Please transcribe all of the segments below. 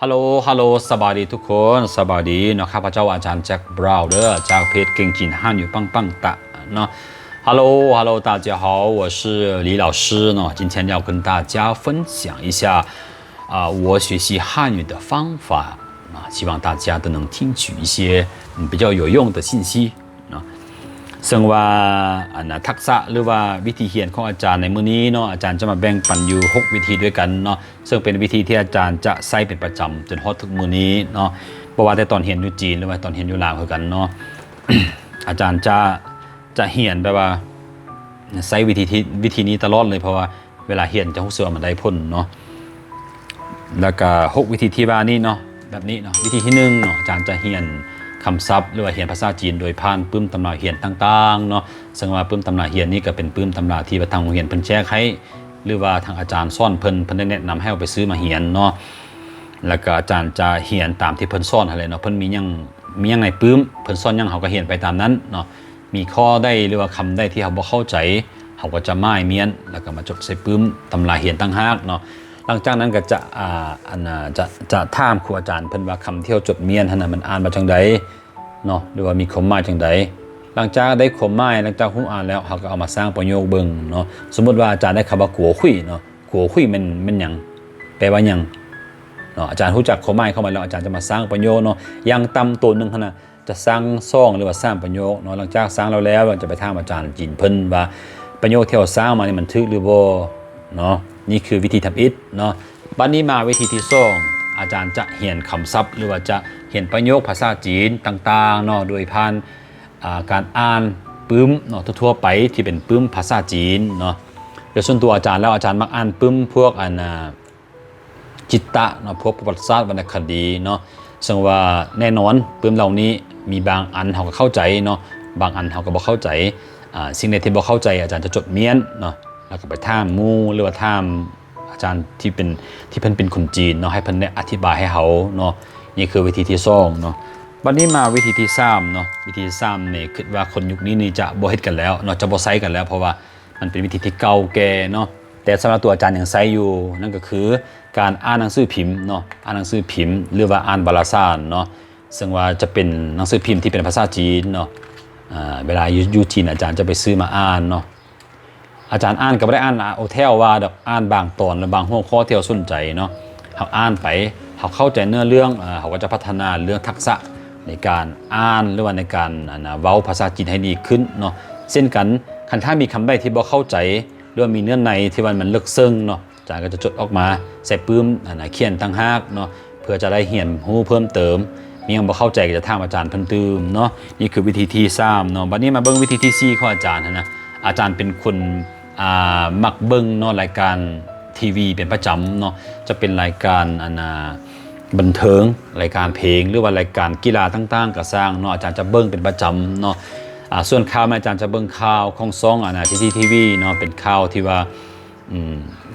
ฮัลโหลฮัลโหลสบายดีทุกคนสบายดีเนาะข้าพเจ้าอาจารย์แจ็คบราวเดอร์จากเพจเก่งจีน汉语棒棒哒เนาะฮัลโหลฮัลโหล大家好我是李老师เนาะ今天要跟大家分享一下我学习汉语的方法希望大家都能听取一些比较有用的信息เนาะซึ่งว่าทักษะหรือว่าวิธีเรียนของอาจารย์ในมื้อนี้เนาะอาจารย์จะมาแบ่งปันอยู่6วิธีด้วยกันเนาะซึ่งเป็นวิธีที่อาจารย์จะใช้เป็นประจำจนฮอดทุกมื้อนี้เนาะบ่ว่าแต่ตอนเรียนอยู่จีนหรือว่าตอนเรียนอยู่ลาวคือกันเนาะ อาจารย์จะเรียนแบบว่าใช้วิธีนี้ตลอดเลยเพราะว่าเวลาเรียนจะรู้สึกว่ามันได้ผลเนาะแล้วก็6วิธีที่ว่านี้เนาะแบบนี้เนาะวิธีที่1เนาะอาจารย์จะเรียนคำศัพท์หรือว่าเรียนภาษาจีนโดยผ่านปึ้มตำราเรียนต่างๆเนาะซึ่งว่าปึ้มตำราเรียนนี่ก็เป็นปึ้มตำราที่ทางโรงเรียนเพิ่นแจกให้หรือว่าทางอาจารย์สอนเพิ่นได้แนะนำให้เอาไปซื้อมาเรียนเนาะแล้วก็อาจารย์จะเรียนตามที่เพิ่นสอนอะไรเนาะเพิ่นมีหยังในปึ้มเพิ่นสอนหยังเฮาก็เรียนไปตามนั้นเนาะมีข้อได้หรือว่าคำได้ที่เฮาบ่เข้าใจเฮาก็จะม่ายเมียนแล้วก็มาจดใส่ปึ้มตำราเรียนต่างหากเนาะหลังจากนั้นก็จะถามครูอาจารย์เพิ่นว่าคำที่เฮาจดเมียนหั่นน่ะมันอ่านมาจังไดเนาะหรือว่ามีความหมายจังใดหลังจากได้ความหมายหลังจากฮู้อ่านแล้วเขาก็เอามาสร้างประโยคเบิ่งเนาะสมมุติว่าอาจารย์ได้คำว่ากัวคุยเนาะกัวคุยมันหยังแปลว่าหยังเนาะอาจารย์รู้จักความหมายเข้ามาแล้วอาจารย์จะมาสร้างประโยคเนาะอย่างต่ำตัวนึงหั่นน่ะจะสร้างซ่องหรือว่าสร้างประโยคเนาะหลังจากสร้างแล้วเราจะไปถามอาจารย์จีนเพิ่นว่าประโยคที่เราสร้างมานี่มันถูกหรือบ่เนาะนี่คือวิธีทำอิฐเนาะบัดนี้มาวิธีที่2อาจารย์จะเรียนคำศัพท์หรือว่าจะเรียนประโยคภาษาจีนต่างๆเนาะโดยผ่านการอ่านปึ้มเนาะทั่วๆไปที่เป็นปึ้มภาษาจีนเนาะโดยส่วนตัวอาจารย์แล้วอาจารย์มักอ่านปึ้มพวกจิตตะเนาะพวกประวัติศาสตร์วรรณคดีเนาะซึ่งว่าแน่นอนปึ้มเหล่านี้มีบางอันเขาก็เข้าใจเนาะบางอันเขาก็บ่เข้าใจสิ่งใดที่บ่เข้าใจอาจารย์จะจดเมียนเนาะแล้วก็ไปถามหมู่หรือว่าถามอาจารย์ที่เพิ่นเป็นคนจีนเนาะให้เพิ่นได้อธิบายให้เขาเนาะนี่คือวิธีที่2เนาะวันนี้มาวิธีที่3เนาะวิธีที่3นี่คิดว่าคนยุคนี้นี่จะบ่เฮ็ดกันแล้วเนาะจะบ่ใช้กันแล้วเพราะว่ามันเป็นวิธีที่เก่าแก่เนาะแต่สำหรับตัวอาจารย์ยังใช้อยู่นั่นก็คือการอ่านหนังสือพิมพ์เนาะอ่านหนังสือพิมพ์หรือว่าอ่านวารสารเนาะซึ่งว่าจะเป็นหนังสือพิมพ์ที่เป็นภาษาจีนเนาะเวลาอยู่จีนอาจารย์จะไปซื้อมาอ่านเนาะอาจารย์อ่านก็ไม่ได้อ่านโอเทลว่าดอกอ่านบางตอนและบางหัวข้อที่เราสนใจเนาะเขาอ่านไปเขาเข้าใจเนื้อเรื่องเขาก็จะพัฒนาเรื่องทักษะในการอ่านหรือว่าในการเว้าภาษาจีนให้ดีขึ้นเนาะเช่นกันคันถ้ามีคำใดที่บ่เข้าใจหรือว่ามีเนื้อในที่มันลึกซึ้งเนาะอาจารย์ก็จะจดออกมาใส่ปื้มเขียนต่างหากเนาะเพื่อจะได้เรียนรู้เพิ่มเติมมียังบ่เข้าใจก็จะถามอาจารย์เพิ่มเติมเนาะนี่คือวิธีที่3เนาะบัดนี้มาเบิ่งวิธีที่4ของอาจารย์นะอาจารย์เป็นคนมักเบิ่งเนาะรายการทีวีเป็นประจำเนาะจะเป็นรายการบันเทิงรายการเพลงหรือว่ารายการกีฬาต่างๆก็สร้างเนาะอาจารย์จะเบิ่งเป็นประจำเนาะส่วนข่าวอาจารย์จะเบิ่งข่าวของซ่องทีวีเนาะเป็นข่าวที่ว่า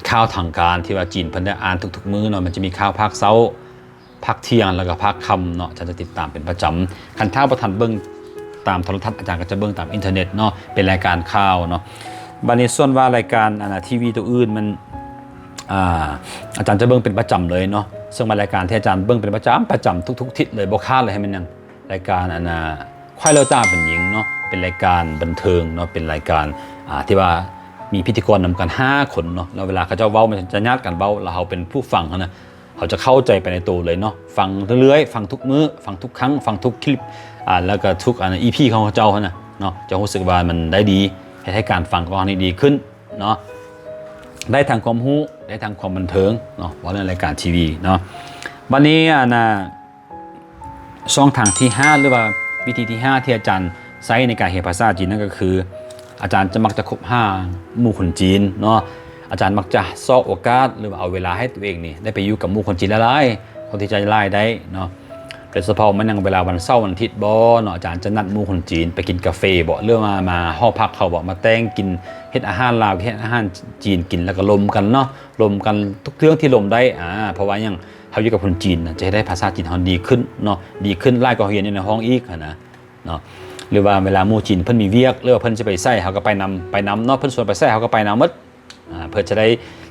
ข่าวทางการที่ว่าจีนเพิ่นได้อ่านทุกๆมื้อเนาะมันจะมีข่าวภาคเช้าภาคเที่ยงแล้วก็ภาคค่ำเนาะอาจารย์จะติดตามเป็นประจำคันถ้าบ่ทันเบิ่งตามโทรทัศน์อาจารย์ก็จะเบิ่งตามอินเทอร์เน็ตเนาะเป็นรายการข่าวเนาะบัดนี้ส่วนว่ารายการทีวีตัวอื่นมันอาจารย์จะเบิ่งเป็นประจำเลยเนาะซึ่งมารายการที่อาจารย์เบิ่งเป็นประจำทุกทิศเลยบ่คาดเลยให้มันยังรายการควายเลาจ้าเป็นหญิงเนาะเป็นรายการบันเทิงเนาะเป็นรายการที่ว่ามีพิธีกรนำกัน5คนเนาะแล้วเวลาเขาเจ้าเว้ามันจะญาติกันเว้าแล้วเราเป็นผู้ฟังนะเขาจะเข้าใจไปในตัวเลยเนาะฟังเรื่อยๆฟังทุกมื้อฟังทุกครั้งฟังทุกคลิปแล้วก็ทุกEP ของเขาเจ้านะเนาะจะรู้สึกว่ามันได้ดีให้การฟังของเราดีขึ้นเนาะได้ทางความรู้ได้ทางความบันเทิงเนาะว่าในรายการทีวีเนาะวันนี้ช่องทางที่5หรือว่าวิธีที่5ที่อาจารย์ใช้ในการเรียนภาษาจีนนั่นก็คืออาจารย์จะมักจะคบหาหมู่คนจีนเนาะอาจารย์มักจะซอกโอกาสหรือว่าเอาเวลาให้ตัวเองนี่ได้ไปอยู่กับหมู่คนจีนหลายๆคนที่จะไล่ได้เนาะโดยเฉพาะมันยังเวลาวันเสาร์วันอาทิตย์บ่เนาะอาจารย์จะนัดหมู่คนจีนไปกินกาแฟบ่เรื่องมาห้องพักเขาบ่มาแต่งกินเฮ็ดอาหารลาวเฮ็ดอาหารจีนกินแล้วก็ลมกันเนาะลมกันทุกเรื่องที่ลมได้เพราะว่ายังเขาอยู่กับคนจีนจะได้ภาษาจีนเขาดีขึ้นเนาะดีขึ้นหลายกว่าเรียนอยู่ในห้องอีกนะเนาะหรือว่าเวลาหมู่จีนเพิ่นมีเวียกหรือว่าเพิ่นจะไปใส่เขาก็ไปนำเนาะเพิ่นชวนไปใส่เขาก็ไปนำหมดเพื่อจะได้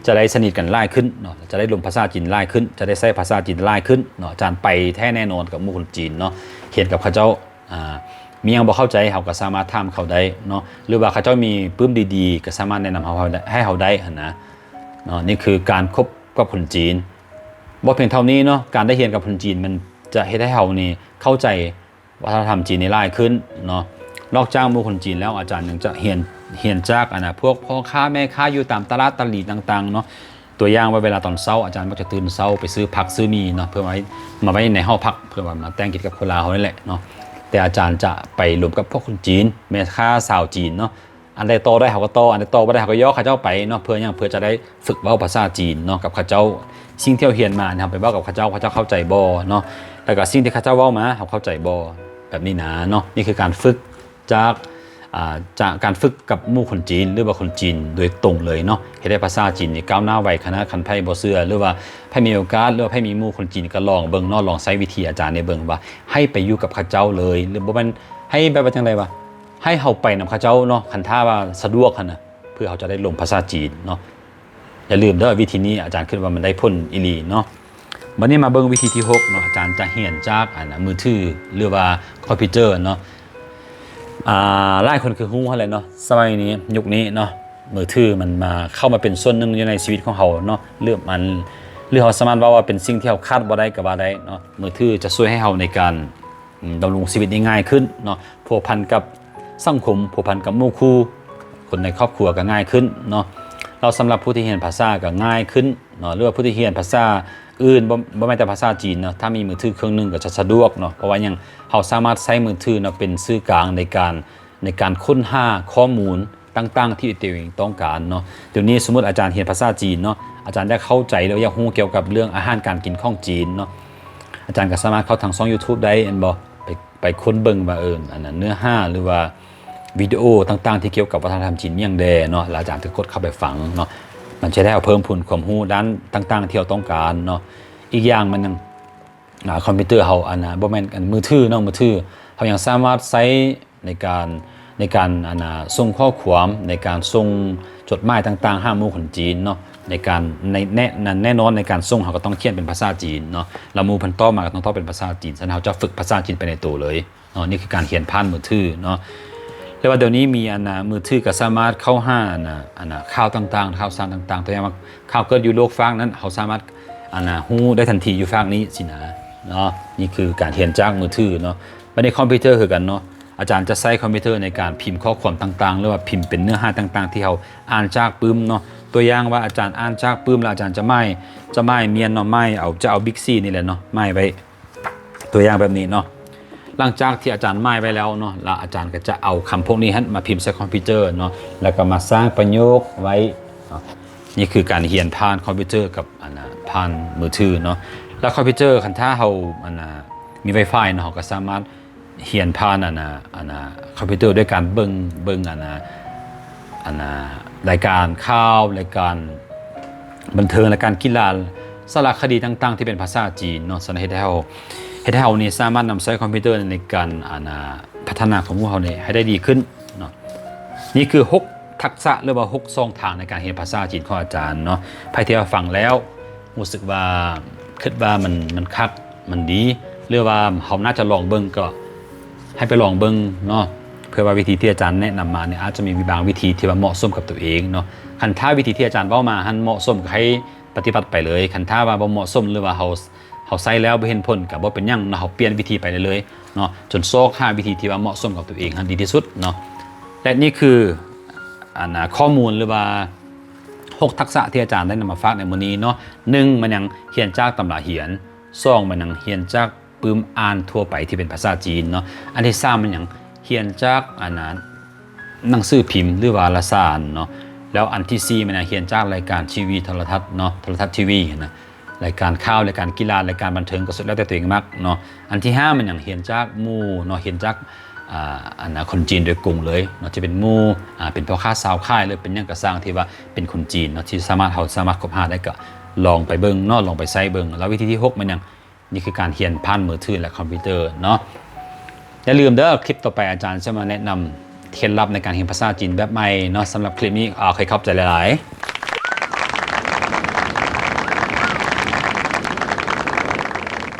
จะได้สนิทกันง่ายขึ้นเนาะจะได้ลงภาษาจีนง่ายขึ้นจะได้ใช้ภาษาจีนง่ายขึ้นเนาะอาจารย์ไปแท้แน่นอนกับหมู่คนจีนเนาะเขียนกับเขาเจ้ามียังบ่เข้าใจเขาก็สามารถถามเขาได้เนาะหรือว่าเขาเจ้ามีปื้มดีๆก็สามารถแนะนำเขาให้เขาได้นะเนาะนี่คือการคบกับคนจีนบ่เพียงเท่านี้เนาะการได้เรียนกับคนจีนมันจะเฮ็ดให้เขานี่เข้าใจวัฒนธรรมจีนนี่ง่ายขึ้นเนาะนอกจากหมู่คนจีนแล้วอาจารย์ยังจะเรียนจากพวกพ่อค้าแม่ค้าอยู่ตามตลาดตลีต่างๆเนาะตัวอย่างว่าเวลาตอนเช้าอาจารย์ก็จะตื่นเช้าไปซื้อผักซื้อมีเนาะเพื่อมาไว้ในห้องพักเพื่อมาแต่งกินกับคนลาวเขานี่แหละเนาะแต่อาจารย์จะไปรวมกับพวกคนจีนแม่ค้าสาวจีนเนาะอันใดโตได้เขาก็โตอันใดโตไม่ได้เขาก็ย่อเขาเจ้าไปเนาะเพื่อจะได้ฝึกเว้าภาษาจีนเนาะกับเขาเจ้าสิ่งที่เขาเรียนมาทำไปเว้ากับเขาเจ้าเข้าใจบ่เนาะแล้วก็สิ่งที่เขาเจ้าเว้ามาเขาเข้าใจบ่แบบนี้นะเนาะนี่คือการฝึกจากการฝึกกับหมู่คนจีนหรือว่าคนจีนโดยตรงเลยเนาะให้ได้ภาษาจีนนี่ก้าวหน้าไวขนาดคันไพ่บ่เชื่อหรือว่าไพ่มีโอกาสหรือว่าไพ่มีหมู่คนจีนก็ลองเบิ่งเนาะลองใช้วิธีอาจารย์ในเบิ่งว่าให้ไปอยู่กับเขาเจ้าเลยหรือบ่มันให้แบบว่าจังได๋วะให้เฮาไปนำเขาเจ้าเนาะคันถ้าว่าสะดวกหั่นน่ะเพื่อเขาจะได้ลงภาษาจีนเนาะอย่าลืมเด้อวิธีนี้อาจารย์คิดว่ามันได้ผลอีหลีเนาะวันนี้มาเบิ่งวิธีที่6เนาะอาจารย์จะเรียนจากมือถือหรือว่าคอมพิวเตอร์เนาะหลายคนคือฮู้อะไรเนาะสมัยนี้ยุคนี้เนาะมือถือมันมาเข้ามาเป็นส่วนหนึ่งในชีวิตของเขาเนาะเรื่องเขาสามารถว่าเป็นสิ่งที่เขาคาดบ่ได้ก็ว่าได้เนาะมือถือจะช่วยให้เขาในการดำรงชีวิตได้ง่ายขึ้นเนาะผูกพันกับสังคมผูกพันกับหมู่คู่คนในครอบครัวก็ง่ายขึ้นเนาะเราสำหรับผู้ที่เรียนภาษาก็ง่ายขึ้นเนาะหรือว่าผู้ที่เรียนภาษาอื่นบ่แม้แต่ภาษาจีนเนาะถ้ามีมือถือเครื่องนึงก็จะสะดวกเนาะเพราะว่ายังเขาสามารถใช้มือถือเนาะเป็นสื่อกลางในการค้นหาข้อมูลต่างๆที่ตัวเองต้องการเนาะเดี๋ยวนี้สมมุติอาจารย์เรียนภาษาจีนเนาะอาจารย์ได้เข้าใจแล้วอยากรู้เกี่ยวกับเรื่องอาหารการกินของจีนเนาะอาจารย์ก็สามารถเข้าทางช่อง YouTube ได้อันบ่ไปค้นเบิ่งว่าอันนั้นเนื้อหาหรือว่าวิดีโอต่างๆที่เกี่ยวกับวัฒนธรรมจีนอย่างใดเนาะแล้วอาจารย์จะกดเข้าไปฟังเนาะมันจะได้เอาเพิ่มพูนความรู้ด้านต่างๆที่เราต้องการเนาะอีกอย่างมันยังคอมพิวเตอร์เขาบ่แม่นมือถือเนาะมือถือเขายังสามารถใช้ในการส่งข้อความในการส่งจดหมายต่างๆหาหมู่คนจีนเนาะในการแน่นอนในการส่งเขาก็ต้องเขียนเป็นภาษาจีนเนาะแล้วหมู่เพิ่นต่อมาก็ต้องต่อเป็นภาษาจีนฉะนั้นเขาจะฝึกภาษาจีนไปในตัวเลยเนาะนี่คือการเขียนผ่านมือถือเนาะแล้วว่าเดี๋ยวนี้มีมือถือก็สามารถเข้าหาข่าวต่างๆข่าวสารต่างๆตัวอย่างว่าข่าวเกิดอยู่โลกฝั่งนั้นเขาสามารถฮู้ได้ทันทีอยู่ฝั่งนี้สินะเนาะนี่คือการเรียนจากมือถือเนาะไม่ได้คอมพิวเตอร์คือกันเนาะอาจารย์จะใช้คอมพิวเตอร์ในการพิมพ์ข้อความต่างๆหรือว่าพิมพ์เป็นเนื้อหาต่างๆที่เขาอ่านจากปึ้มเนาะตัวอย่างว่าอาจารย์อ่านจากปึ้มแล้วอาจารย์จะไม่เมียนเนาะไม่เอาบิ๊กซีนี่แหละเนาะไม่ไว้ตัวอย่างแบบนี้เนาะหลังจากที่อาจารย์ไม่ไว้แล้วเนาะแล้วอาจารย์ก็จะเอาคำพวกนี้มาพิมพ์ใส่คอมพิวเตอร์เนาะแล้วก็มาสร้างประโยคไว้นี่คือการเรียนผ่านคอมพิวเตอร์กับผ่านมือถือเนาะแล้วคอมพิวเตอร์คันถ้าเขามี Wi-Fi เนาะเขาก็สามารถเรียนผ่านคอมพิวเตอร์ด้วยการเบิ่งรายการข่าวรายการบันเทิงรายการกีฬาสารคดีต่างๆที่เป็นภาษาจีนเนาะสนับสนุนให้เรานี่สามารถนำใช้คอมพิวเตอร์ในการพัฒนาของพวกเราเนี่ยให้ได้ดีขึ้นเนาะนี่คือ6ทักษะหรือว่า6ช่องทางในการเรียนภาษาจีนของอาจารย์เนาะใครที่ฟังแล้วรู้สึกว่าคิดว่ามันคักมันดีหรือว่าเขาน่าจะลองเบิ่งก็ให้ไปลองเบิ่งเนาะเพื่อว่าวิธีที่อาจารย์แนะนำมาเนี่ยอาจจะมีบางวิธีที่ว่าเหมาะสมกับตัวเองเนาะคันถ้าวิธีที่อาจารย์เว้ามาหันเหมาะสมก็ให้ปฏิบัติไปเลยคันถ้าว่าบ่เหมาะสมหรือว่าเขาใช้แล้วบ่เห็นผลก็บ่เป็นหยังเนาะเขาเปลี่ยนวิธีไปเลยเนาะจนซอกหาวิธีที่ว่าเหมาะสมกับตัวเองหันดีที่สุดเนาะและนี่คือข้อมูลหรือว่า6ทักษะที่อาจารย์ได้นำมาฝากในมื้อนี้เนาะ1มันยังเขียนจากตำราเขียน2มันยังเขียนจากปึ้มอ่านทั่วไปที่เป็นภาษาจีนเนาะอันที่3มันยังเขียนจากหนังสือพิมพ์หรือวารสารเนาะแล้วอันที่4มันยังเขียนจากรายการทีวีโทรทัศน์เนาะโทรทัศน์ทีวีนะรายการข่าวรายการกีฬารายการบันเทิงก็สุดแล้วแต่ตัวเองมักเนาะอันที่5มันยังเขียนจากหมู่เนาะเขียนจากคนจีนโดยกลุ่มเลยเนาะจะเป็นหมู่เป็นพ่อค้าสาวขายหรือเป็นหยังกระสร้างที่ว่าเป็นคนจีนเนาะที่สามารถคบหาได้ก็ลองไปเบิ่งเนาะลองไปใช้เบิ่งแล้ววิธีที่6มันยังนี่คือการเขียนผ่านมือถือและคอมพิวเตอร์เนาะอย่าลืมเด้อคลิปต่อไปอาจารย์จะมาแนะนำเคล็ดลับในการเรียนภาษาจีนแบบใหม่เนาะสำหรับคลิปนี้เคยเข้าใจหลายๆ